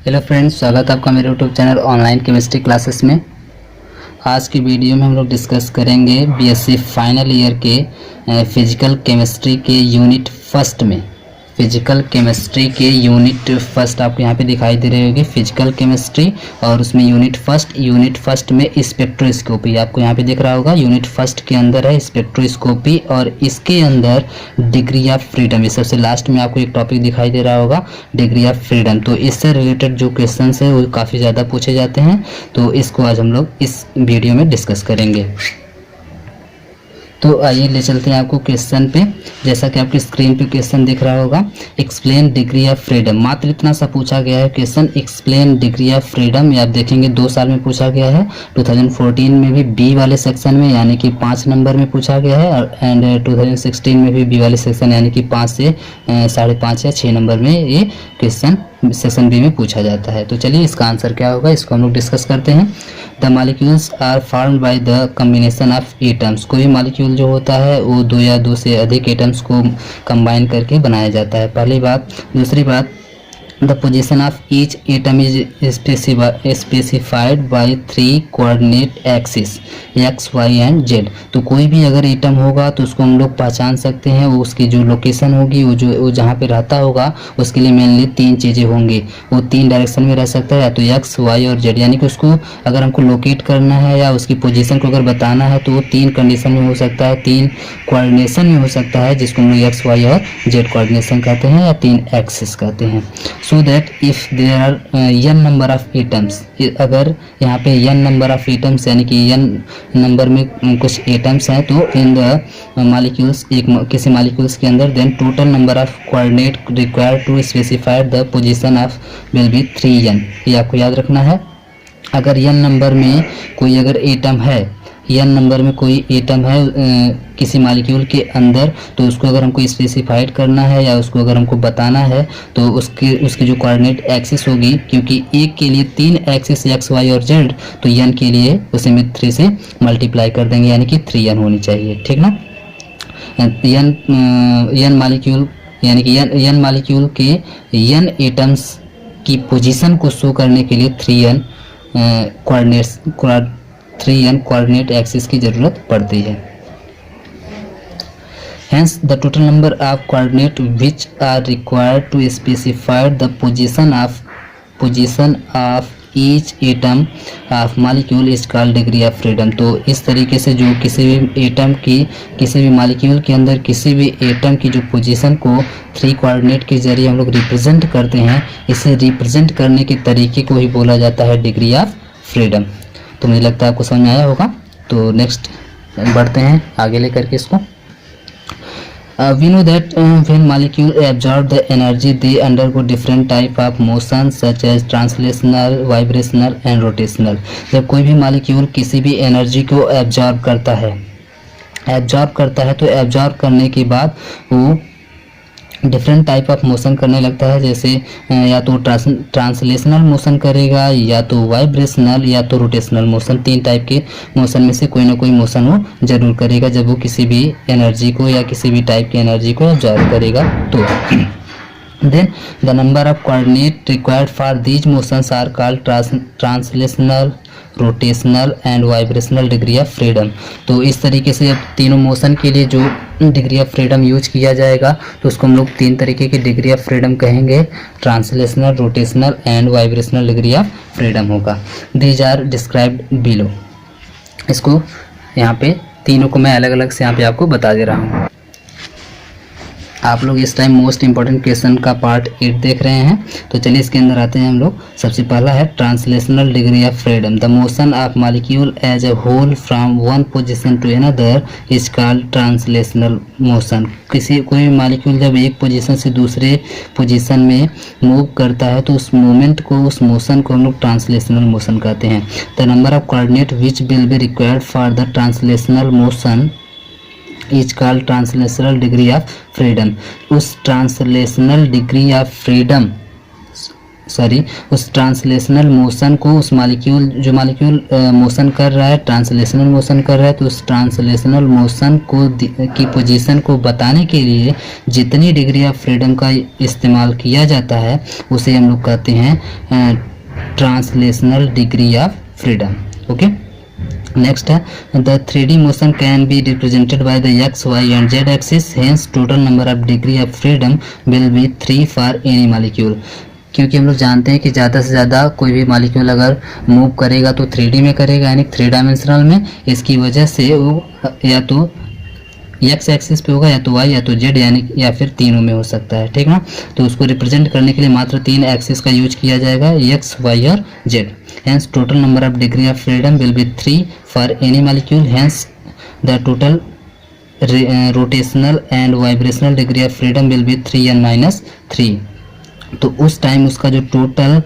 Hello friends, स्वागत है आपका मेरे YouTube channel online chemistry classes में। आज की वीडियो में हम लोग डिस्कस करेंगे बीएससी फाइनल ईयर के फिजिकल केमिस्ट्री के यूनिट फर्स्ट में। फिजिकल केमिस्ट्री के यूनिट फर्स्ट आपको यहाँ पे दिखाई दे रही होगी, फिजिकल केमिस्ट्री, और उसमें यूनिट फर्स्ट में स्पेक्ट्रोस्कोपी आपको यहाँ पे दिख रहा होगा। यूनिट फर्स्ट के अंदर है स्पेक्ट्रोस्कोपी और इसके अंदर डिग्री ऑफ फ्रीडम, ये सबसे लास्ट में आपको एक टॉपिक दिखाई दे रहा होगा, डिग्री ऑफ फ्रीडम। तो इससे रिलेटेड जो क्वेश्चन है वो काफ़ी ज़्यादा पूछे जाते हैं, तो इसको आज हम लोग इस वीडियो में डिस्कस करेंगे। तो आइए ले चलते हैं आपको क्वेश्चन पे। जैसा कि आपकी स्क्रीन पे क्वेश्चन दिख रहा होगा, एक्सप्लेन डिग्री ऑफ फ्रीडम। मात्र इतना सा पूछा गया है question, explain degree of freedom. ये आप देखेंगे 2 साल में पूछा गया है, 2014 में भी बी वाले सेक्शन में यानी कि 5 नंबर में पूछा गया है, एंड 2016 में भी बी वाले सेक्शन यानी कि 5 से 5.5 या 6 नंबर में ये क्वेश्चन सेक्शन बी में पूछा जाता है। तो चलिए इसका आंसर क्या होगा इसको हम लोग डिस्कस करते हैं। The molecules are formed by the combination of atoms. कोई मॉलिक्यूल जो होता है वो 2 या 2 से अधिक एटम्स को कंबाइन करके बनाया जाता है, पहली बात। दूसरी बात, the position of each atom is specified by 3 coordinate axis X Y and Z. तो कोई भी अगर एटम होगा तो उसको हम लोग पहचान सकते हैं, वो उसकी जो लोकेशन होगी, वो जहाँ पे रहता होगा उसके लिए मेनली 3 चीज़ें होंगी। वो 3 डायरेक्शन में रह सकता है, या तो एक्स वाई और जेड, यानी कि उसको अगर हमको लोकेट करना है या उसकी पोजीशन को अगर बताना है तो वो 3 कंडीशन में हो सकता है, 3 कोऑर्डिनेशन में हो सकता है, जिसको हम लोग एक्स वाई और जेड कोऑर्डिनेशन कहते हैं या 3 एक्सिस कहते हैं। So that if there are n number of atoms, अगर यहाँ पे n नंबर ऑफ एटम्स यानी कि n नंबर में कुछ एटम्स हैं तो इन द मॉलिक्यूल्स, किसी मॉलिक्यूल्स के अंदर, then total number of coordinate required to specify the position of will be 3n। ये आपको याद रखना है। अगर n नंबर में कोई अगर एटम है, n नंबर में कोई एटम है किसी मॉलिक्यूल के अंदर, तो उसको अगर हमको स्पेसिफाइड करना है या उसको अगर हमको बताना है तो उसकी जो कोऑर्डिनेट एक्सिस होगी, क्योंकि एक के लिए 3 एक्सिस एक्स वाई और जेड, तो n के लिए उसे में 3 से मल्टीप्लाई कर देंगे, यानी कि 3n होनी चाहिए, ठीक ना। n मॉलिक्यूल यानी कि n मॉलिक्यूल के n एटम्स की पोजीशन को शो करने के लिए 3n कोऑर्डिनेट एक्सिस की ज़रूरत पड़ती है। Hence, the total number of coordinate which are required to specify the position of each atom of molecule is called degree of freedom। तो इस तरीके से जो किसी भी एटम की, किसी भी मॉलिक्यूल के अंदर किसी भी एटम की जो पोजीशन को 3 कोऑर्डिनेट के जरिए हम लोग रिप्रेजेंट करते हैं, इसे रिप्रेजेंट करने के तरीके को ही बोला जाता है डिग्री ऑफ फ्रीडम। तो मुझे लगता है आपको समझ में आया होगा। तो नेक्स्ट बढ़ते हैं आगे लेकर के इसको। We know that when molecule absorb the energy, they undergo different type of motion such as translational, vibrational and rotational। जब कोई भी मॉलिक्यूल किसी भी एनर्जी को एब्जॉर्ब करता है तो एब्जॉर्ब करने के बाद वो डिफरेंट टाइप ऑफ मोशन करने लगता है, जैसे या तो ट्रांसलेशनल मोशन करेगा, या तो वाइब्रेशनल, या तो रोटेशनल मोशन। 3 टाइप के मोशन में से कोई ना कोई मोशन वो जरूर करेगा जब वो किसी भी एनर्जी को या किसी भी टाइप की एनर्जी को ऑब्जर्व करेगा। तो then the number of coordinate required for these motions are called translational, rotational and vibrational degree of freedom। तो इस तरीके से अब तीनों मोशन के लिए जो डिग्री ऑफ फ्रीडम यूज किया जाएगा तो उसको हम लोग 3 तरीके की डिग्री ऑफ फ्रीडम कहेंगे, translational, rotational and vibrational degree of freedom होगा। These are described below. इसको यहाँ पे तीनों को मैं अलग अलग से यहाँ पे आपको बता दे रहा हूँ। आप लोग इस टाइम मोस्ट इंपॉर्टेंट क्वेश्चन का पार्ट 8 देख रहे हैं। तो चलिए इसके अंदर आते हैं हम लोग। सबसे पहला है translational degree of freedom. The motion of molecule as a whole from one position to another is called translational motion. कोई मॉलिक्यूल जब एक पोजीशन से दूसरे पोजीशन में मूव करता है तो उस मूवमेंट को, उस मोशन को हम लोग ट्रांसलेशनल मोशन कहते हैं। The number of coordinate which will be required for the translational motion is called translational degree of freedom. उस ट्रांसलेशनल डिग्री ऑफ फ्रीडम उस ट्रांसलेशनल मोशन को, उस मालिक्यूल जो मालिक्यूल मोशन कर रहा है, ट्रांसलेशनल मोशन कर रहा है, तो उस ट्रांसलेशनल मोशन को की पोजीशन को बताने के लिए जितनी डिग्री ऑफ फ्रीडम का इस्तेमाल किया जाता है उसे हम लोग कहते हैं translational degree of freedom. Okay, next है the 3D motion can be represented by the x, y and z axis, hence total number of degree of freedom will be 3 for any molecule. क्योंकि हम लोग जानते हैं कि ज़्यादा से ज़्यादा कोई भी मॉलिक्यूल अगर मूव करेगा तो 3D में करेगा, यानी 3 डायमेंशनल में। इसकी वजह से वो या तो एक्स एक्सिस पे होगा, या तो वाई, या तो जेड, यानी या फिर तीनों में हो सकता है, ठीक ना। तो उसको रिप्रेजेंट करने के लिए मात्र 3 एक्सिस का यूज किया जाएगा, एक्स, वाई और Z. Hence total number of degree of freedom will be 3 for any molecule, hence the total rotational and vibrational degree of freedom will B 3n-3। तो उस टाइम उसका जो total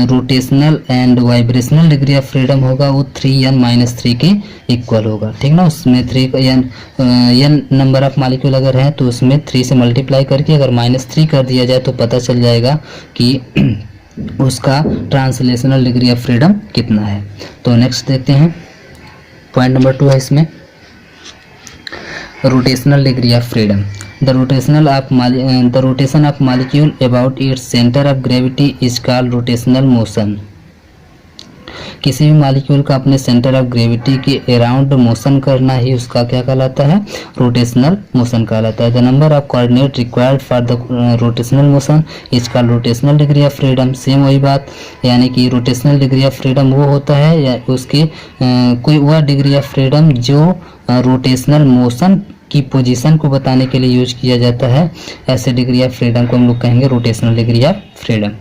rotational and vibrational degree of freedom होगा वो 3n-3 के equal होगा, ठीक ना। उसमें 3 n नंबर ऑफ मॉलिक्यूल अगर है तो उसमें 3 से मल्टीप्लाई करके अगर -3 कर दिया जाए तो पता चल जाएगा कि उसका ट्रांसलेशनल डिग्री ऑफ फ्रीडम कितना है। तो नेक्स्ट देखते हैं, पॉइंट नंबर 2 है इसमें rotational degree of freedom. The rotation of molecule about its center of gravity is called rotational motion. किसी भी मॉलिक्यूल का अपने सेंटर ऑफ ग्रेविटी के अराउंड मोशन करना ही उसका क्या कहलाता है, रोटेशनल मोशन कहलाता है। The number of coordinate required for the rotational motion is called rotational degree of freedom. Same वही बात, यानी कि रोटेशनल डिग्री ऑफ फ्रीडम वो होता है या उसके कोई वह डिग्री ऑफ फ्रीडम जो रोटेशनल मोशन की पोजीशन को बताने के लिए यूज किया जाता है। ऐसे डिग्री ऑफ फ्रीडम को हम लोग कहेंगे rotational degree of freedom.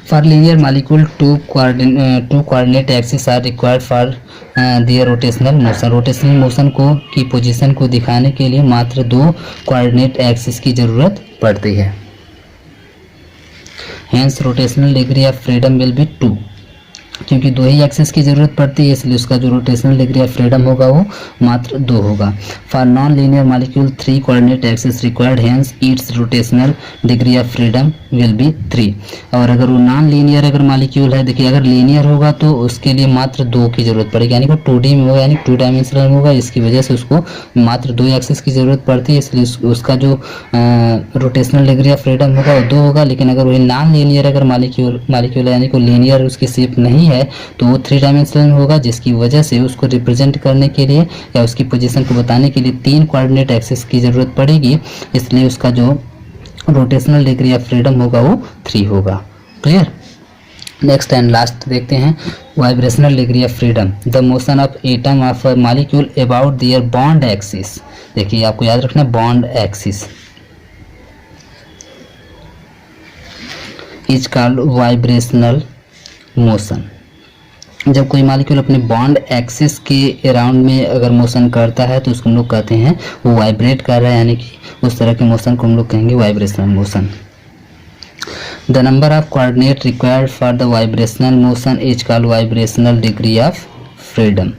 For linear molecule two coordinate axis are required for their rotational motion. Rotational motion को की पोजीशन को दिखाने के लिए मात्र 2 कोऑर्डिनेट एक्सिस की जरूरत पड़ती है। Hence rotational degree of freedom will B 2, क्योंकि 2 ही एक्सिस की जरूरत पड़ती है, इसलिए उसका जो रोटेशनल डिग्री ऑफ फ्रीडम होगा वो मात्र 2 होगा। For non linear molecule 3 coordinate axis required, hence it's rotational degree of freedom will be 3। और अगर वो नॉन लीनियर अगर मॉलिक्यूल है, देखिए अगर लीनियर होगा तो उसके लिए मात्र 2 की जरूरत पड़ेगी, यानी वो 2D में होगा, यानी 2 डायमेंशनल में होगा। इसकी वजह से उसको मात्र 2 एक्सिस की जरूरत पड़ती है, इसलिए उसका जो रोटेशनल डिग्री ऑफ फ्रीडम होगा वो 2 होगा। लेकिन अगर वही नॉन लीनियर अगर मॉलिक्यूल है, यानी कोई लीनियर उसकी शेप नहीं है, तो वो 3 डायमेंशनल में होगा, जिसकी वजह से उसको रिप्रेजेंट करने के लिए या उसकी पोजीशन को बताने के लिए 3 कोऑर्डिनेट एक्सिस की जरूरत पड़ेगी, इसलिए उसका जो रोटेशनल डिग्री ऑफ फ्रीडम होगा वो 3 होगा। क्लियर। नेक्स्ट एंड लास्ट देखते हैं, vibrational degree of freedom. The motion of atom of a molecule about their bond axis. देखिए आपको याद रखना है bond axis is called vibrational motion. जब कोई मॉलिक्यूल अपने बॉन्ड एक्सिस के अराउंड में अगर मोशन करता है तो उसको हम लोग कहते हैं वो वाइब्रेट कर रहा है, यानी कि उस तरह के मोशन को हम लोग कहेंगे vibrational motion. The number of coordinate required for the vibrational motion is called vibrational degree of freedom.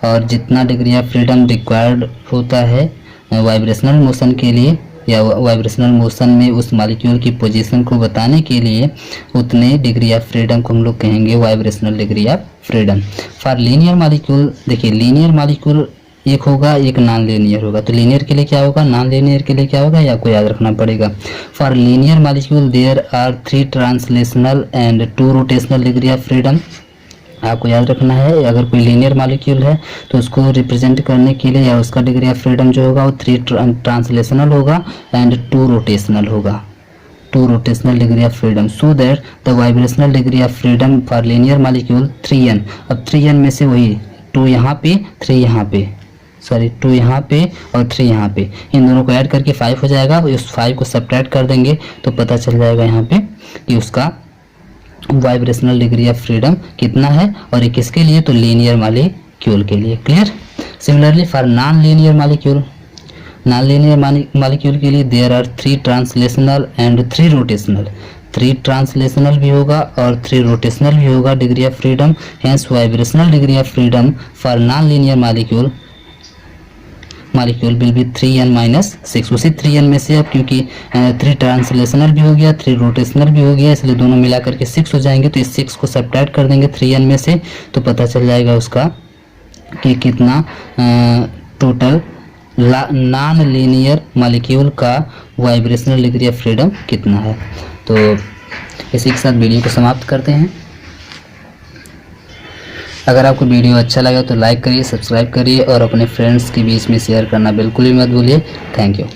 और जितना डिग्री ऑफ फ्रीडम रिक्वायर्ड होता है वाइब्रेशनल मोशन के लिए या वाइब्रेशनल मोशन में उस मॉलिक्यूल की पोजीशन को बताने के लिए, उतने डिग्री ऑफ फ्रीडम को हम लोग कहेंगे vibrational degree of freedom. For linear molecule, देखिए लीनियर मॉलिक्यूल एक होगा, एक नॉन लीनियर होगा। तो लीनियर के लिए क्या होगा, नॉन लीनियर के लिए क्या होगा, ये आपको याद रखना पड़ेगा। For linear molecule there are 3 translational and 2 rotational degree of freedom. आपको याद रखना है, अगर कोई लीनियर मॉलिक्यूल है तो उसको रिप्रेजेंट करने के लिए या उसका डिग्री ऑफ फ्रीडम जो होगा वो 3 ट्रांसलेशनल होगा एंड 2 रोटेशनल होगा, 2 rotational degree of freedom. So that the vibrational degree of freedom for linear molecule 3n। अब 3n में से वही 2 यहाँ पे 3 यहाँ पे, सॉरी 2 यहाँ पे और 3 यहाँ पे, इन दोनों को ऐड करके 5 हो जाएगा। उस 5 को सब्ट्रैक्ट कर देंगे तो पता चल जाएगा यहाँ पे कि उसका वाइब्रेशनल डिग्री ऑफ फ्रीडम कितना है, और ये किसके लिए, तो लीनियर मॉलिक्यूल के लिए। Clear. Similarly for non linear molecule, non linear molecule के लिए there are 3 translational and 3 rotational. 3 translational भी होगा और 3 रोटेशनल भी होगा degree of freedom. Hence vibrational degree of freedom for non linear molecule molecule will be 3n-6। उसी 3n में से अब क्योंकि 3 ट्रांसलेशनल भी हो गया, 3 रोटेशनल भी हो गया, इसलिए दोनों मिला करके 6 हो जाएंगे। तो इस 6 को सब्ट्रैक्ट कर देंगे 3n में से, तो पता चल जाएगा उसका कि कितना टोटल नॉन लीनियर मॉलिक्यूल का वाइब्रेशनल डिग्री ऑफ फ्रीडम कितना है। तो इसी के साथ वीडियो को समाप्त करते हैं। अगर आपको वीडियो अच्छा लगा तो लाइक करिए, सब्सक्राइब करिए और अपने फ्रेंड्स के बीच में शेयर करना बिल्कुल भी मत भूलिए। Thank you.